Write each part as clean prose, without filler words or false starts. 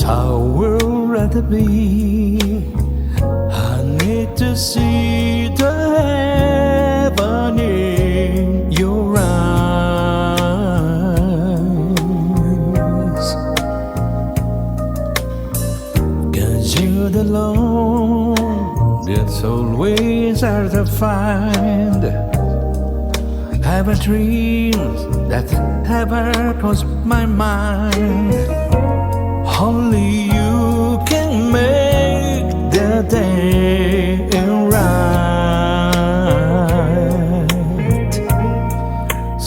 I would rather be. I need to see the heaven in your eyes, 'cause you're the love that's always hard to find. Have a dream that ever crossed my mind. Only you can make the day right.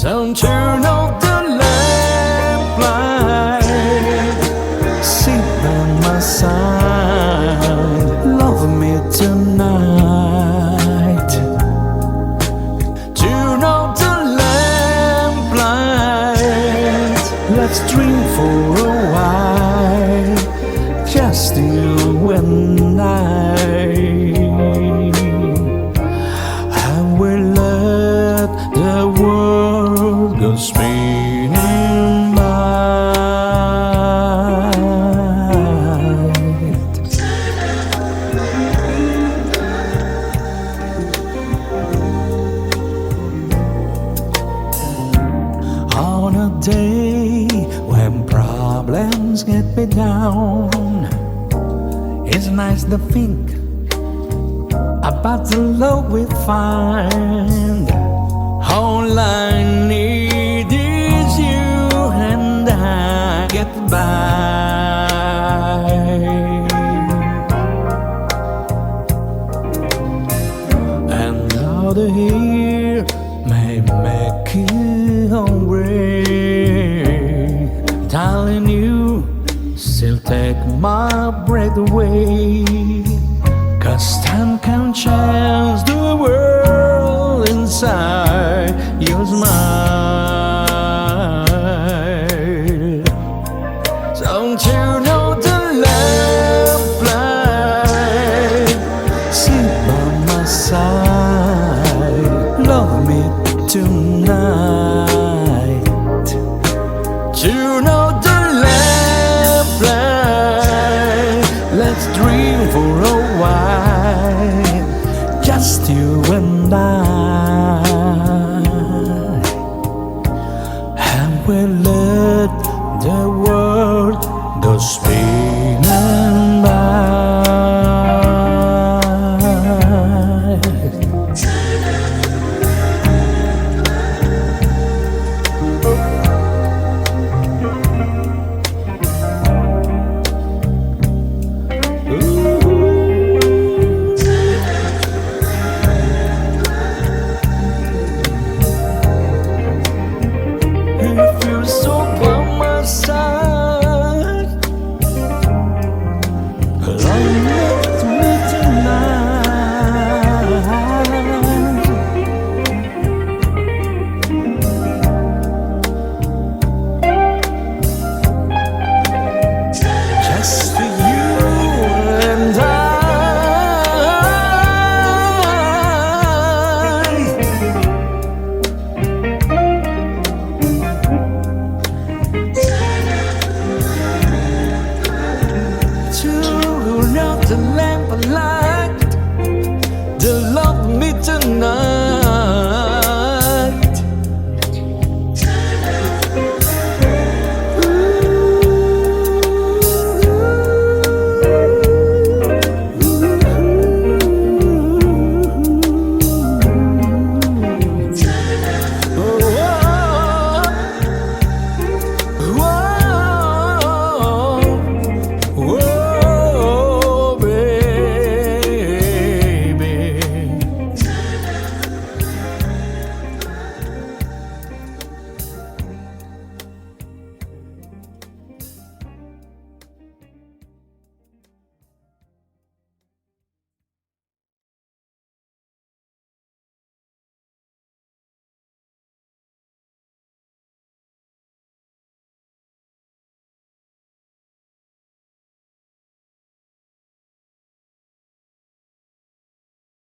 So turn off the lamplight, sit by my side, love me tonight. Turn off the lamplight, let's dream for a while, just you and I will let the world go spinning by. On a day when problems get me down, it's nice to think about the love we find. All I need is you and I get by. Another year may make you hungry, darling, you still take my breath away. 'Cause time can change the world inside your smile. Don't you know the lamplight, sit by my side, love me tonight. You know the lamplight, let's dream for a while, just you and I we'll let the world go spinning.